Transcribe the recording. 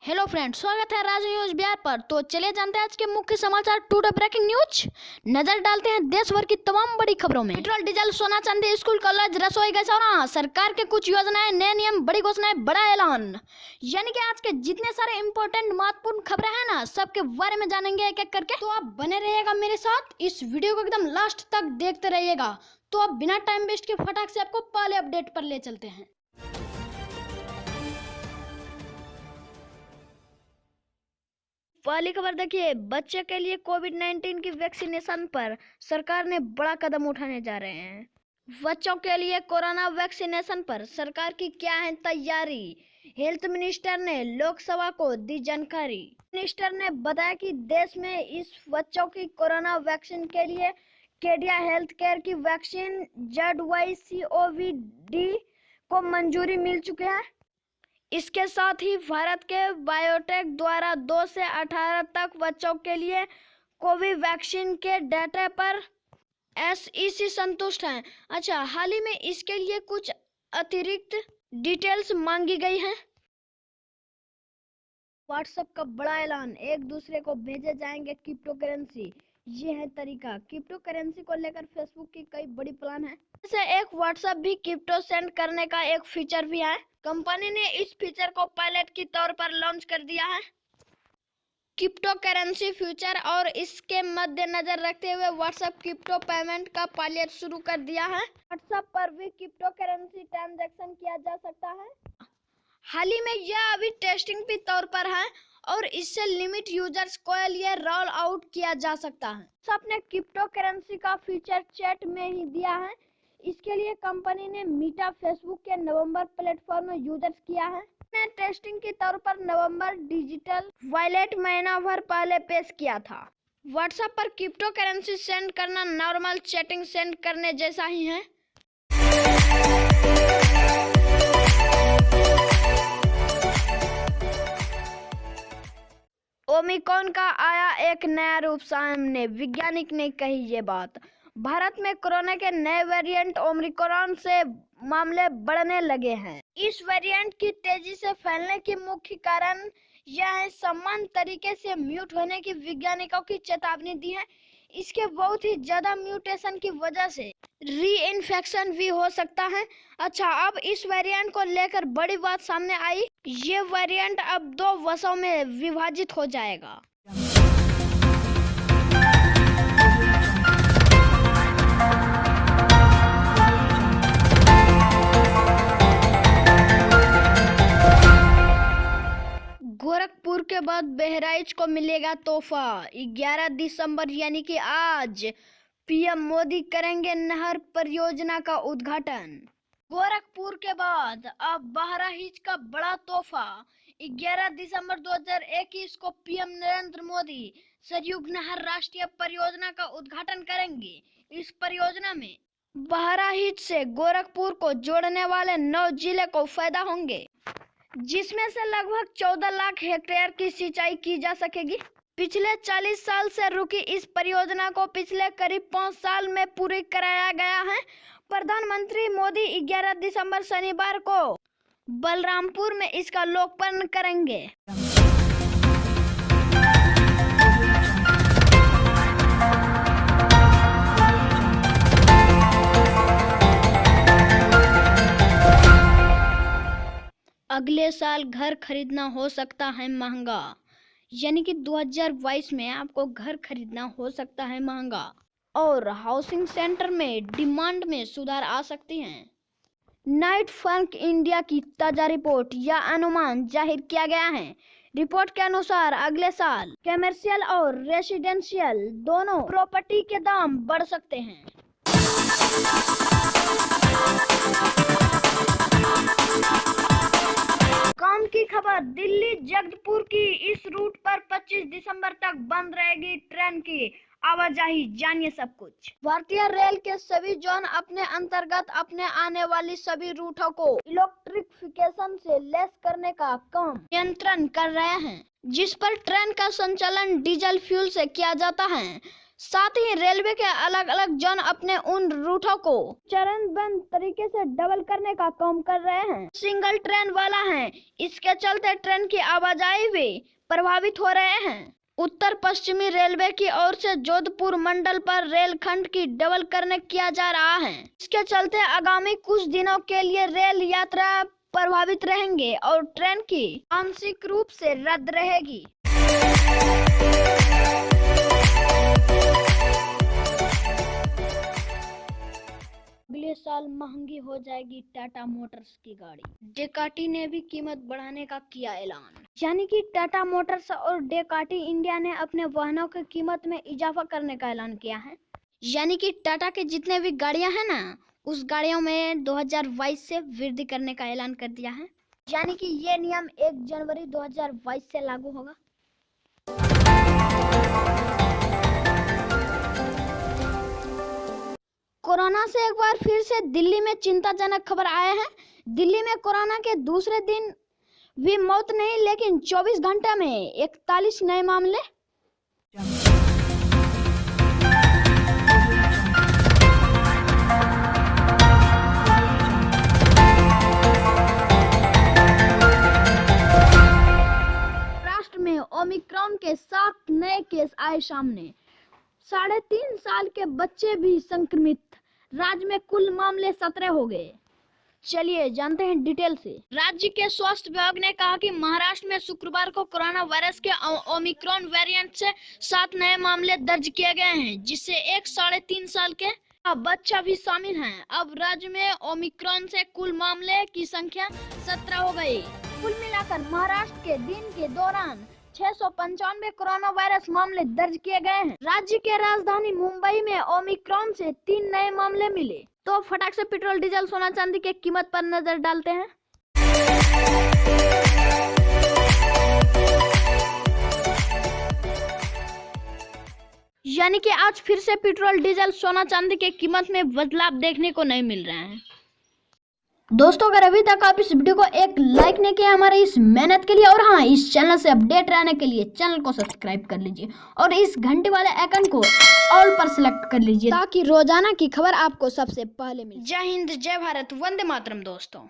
Hello friends, स्वागत है राज news Bihar पर। तो चलिए जानते हैं आज के मुख्य समाचार। टुडे ब्रेकिंग न्यूज, नजर डालते हैं देश भर की तमाम बड़ी खबरों में। पेट्रोल, डीजल, सोना चांदी, स्कूल, कॉलेज, रसोई गैस और सरकार के कुछ योजनाएं, नए नियम, बड़ी घोषणाएं, बड़ा ऐलान। यानी कि आज के जितने सारे इंपॉर्टेंट महत्वपूर्ण खबरें हैं ना, सबके बारे में जानेंगे एक एक करके। तो आप बने रहिएगा मेरे साथ, इस वीडियो को एकदम लास्ट तक देखते रहिएगा। तो आप बिना टाइम वेस्ट के फटाक से आपको पहले अपडेट पर ले चलते हैं। पहली खबर देखिए, बच्चे के लिए कोविड-19 की वैक्सीनेशन पर सरकार ने बड़ा कदम उठाने जा रहे हैं। बच्चों के लिए कोरोना वैक्सीनेशन पर सरकार की क्या है तैयारी, हेल्थ मिनिस्टर ने लोकसभा को दी जानकारी। मिनिस्टर ने बताया कि देश में इस बच्चों की कोरोना वैक्सीन के लिए केडिया हेल्थ केयर की वैक्सीन ZYCOV-D को मंजूरी मिल चुकी है। इसके साथ ही भारत के बायोटेक द्वारा 2 से 18 तक बच्चों के लिए कोविवैक्सीन के डाटा पर SEC संतुष्ट है। अच्छा, हाल ही में इसके लिए कुछ अतिरिक्त डिटेल्स मांगी गई हैं। व्हाट्सएप का बड़ा ऐलान, एक दूसरे को भेजे जाएंगे क्रिप्टो करेंसी। ये है तरीका। क्रिप्टो करेंसी को लेकर फेसबुक की कई बड़ी प्लान है। जैसे एक व्हाट्सएप भी क्रिप्टो सेंड करने का एक फीचर भी है। कंपनी ने इस फीचर को पायलट के तौर पर लॉन्च कर दिया है। क्रिप्टो करेंसी फ्यूचर और इसके मद्देनजर रखते हुए व्हाट्सएप क्रिप्टो पेमेंट का पायलट शुरू कर दिया है। व्हाट्सएप पर भी क्रिप्टो करेंसी ट्रांजैक्शन किया जा सकता है। हाल ही में यह अभी टेस्टिंग के तौर पर है और इससे लिमिट यूजर्स को लिए रोल आउट किया जा सकता है। सबने क्रिप्टो करेंसी का फीचर चैट में ही दिया है। इसके लिए कंपनी ने मीटा फेसबुक के नवंबर प्लेटफॉर्म में यूजर्स किया है। ने टेस्टिंग के तौर पर नवंबर डिजिटल वॉलेट महीना भर पहले पेश किया था। व्हाट्सएप पर क्रिप्टो करेंसी सेंड करना नॉर्मल चैटिंग सेंड करने जैसा ही है। ओमिक्रॉन का आया एक नया रूप सामने, वैज्ञानिक ने कही ये बात। भारत में कोरोना के नए वेरिएंट ओमिक्रॉन से मामले बढ़ने लगे हैं। इस वेरिएंट की तेजी से फैलने की मुख्य कारण यह है समान तरीके से म्यूट होने की वैज्ञानिकों की चेतावनी दी है। इसके बहुत ही ज्यादा म्यूटेशन की वजह से री इन्फेक्शन भी हो सकता है। अच्छा, अब इस वेरिएंट को लेकर बड़ी बात सामने आई। ये वेरिएंट अब 2 वशों में विभाजित हो जाएगा। गोरखपुर के बाद बहराइच को मिलेगा तोहफा। 11 दिसंबर यानी कि आज पीएम मोदी करेंगे नहर परियोजना का उद्घाटन। गोरखपुर के बाद अब बहराइच का बड़ा तोहफा। 11 दिसंबर 2021 को पीएम नरेंद्र मोदी सरयू नहर राष्ट्रीय परियोजना का उद्घाटन करेंगे। इस परियोजना में बहराइच से गोरखपुर को जोड़ने वाले 9 जिले को फायदा होंगे, जिसमें से लगभग 14 लाख हेक्टेयर की सिंचाई की जा सकेगी। पिछले 40 साल से रुकी इस परियोजना को पिछले करीब 5 साल में पूरी कराया गया है। प्रधानमंत्री मोदी 11 दिसंबर शनिवार को बलरामपुर में इसका लोकार्पण करेंगे। अगले साल घर खरीदना हो सकता है महंगा, यानी कि 2022 में आपको घर खरीदना हो सकता है महंगा और हाउसिंग सेंटर में डिमांड में सुधार आ सकती है। नाइट फ्रंट इंडिया की ताजा रिपोर्ट या अनुमान जाहिर किया गया है। रिपोर्ट के अनुसार अगले साल कमर्शियल और रेसिडेंशियल दोनों प्रॉपर्टी के दाम बढ़ सकते हैं। काम की खबर, दिल्ली जगदपुर की इस रूट पर 25 दिसंबर तक बंद रहेगी ट्रेन की आवाजाही। जानिए सब कुछ। भारतीय रेल के सभी जोन अपने अंतर्गत अपने आने वाली सभी रूटों को इलेक्ट्रिफिकेशन से लैस करने का काम नियंत्रण कर रहे हैं, जिस पर ट्रेन का संचालन डीजल फ्यूल से किया जाता है। साथ ही रेलवे के अलग अलग जोन अपने उन रूटों को चरणबद्ध तरीके से डबल करने का काम कर रहे हैं। सिंगल ट्रेन वाला है, इसके चलते ट्रेन की आवाजाही भी प्रभावित हो रहे हैं। उत्तर पश्चिमी रेलवे की ओर से जोधपुर मंडल पर रेलखंड की डबल करने किया जा रहा है। इसके चलते आगामी कुछ दिनों के लिए रेल यात्रा प्रभावित रहेंगे और ट्रेन की आंशिक रूप से रद्द रहेगी। अगले साल महंगी हो जाएगी टाटा मोटर्स की गाड़ी। डेकाटी ने भी कीमत बढ़ाने का किया ऐलान। यानी कि टाटा मोटर्स और डेकाटी इंडिया ने अपने वाहनों की कीमत में इजाफा करने का ऐलान किया है। यानी कि टाटा के जितने भी गाड़ियां हैं ना, उस गाड़ियों में 2022 से वृद्धि करने का ऐलान कर दिया है। यानी कि ये नियम 1 जनवरी 2022 से लागू होगा। कोरोना से एक बार फिर से दिल्ली में चिंताजनक खबर आया है। दिल्ली में कोरोना के दूसरे दिन भी मौत नहीं, लेकिन 24 घंटे में 41 नए मामले। महाराष्ट्र में ओमिक्रॉन के 7 नए केस आए सामने। 3.5 साल के बच्चे भी संक्रमित। राज्य में कुल मामले 17 हो गए। चलिए जानते हैं डिटेल से। राज्य के स्वास्थ्य विभाग ने कहा कि महाराष्ट्र में शुक्रवार को कोरोना वायरस के ओमिक्रॉन वेरिएंट से 7 नए मामले दर्ज किए गए हैं, जिससे एक 3.5 साल के बच्चा भी शामिल है। अब राज्य में ओमिक्रॉन से कुल मामले की संख्या 17 हो गई। कुल मिलाकर महाराष्ट्र के दिन के दौरान 695 कोरोना वायरस मामले दर्ज किए गए हैं। राज्य के राजधानी मुंबई में ओमिक्रॉन से 3 नए मामले मिले। तो फटाक से पेट्रोल, डीजल, सोना चांदी के कीमत पर नजर डालते हैं। यानी कि आज फिर से पेट्रोल, डीजल, सोना चांदी के कीमत में बदलाव देखने को नहीं मिल रहा है। दोस्तों, अगर अभी तक आप इस वीडियो को एक लाइक नहीं किया हमारे इस मेहनत के लिए, और हाँ, इस चैनल से अपडेट रहने के लिए चैनल को सब्सक्राइब कर लीजिए और इस घंटे वाले आइकन को ऑल पर सिलेक्ट कर लीजिए, ताकि रोजाना की खबर आपको सबसे पहले मिले। जय हिंद, जय भारत, वंदे मातरम दोस्तों।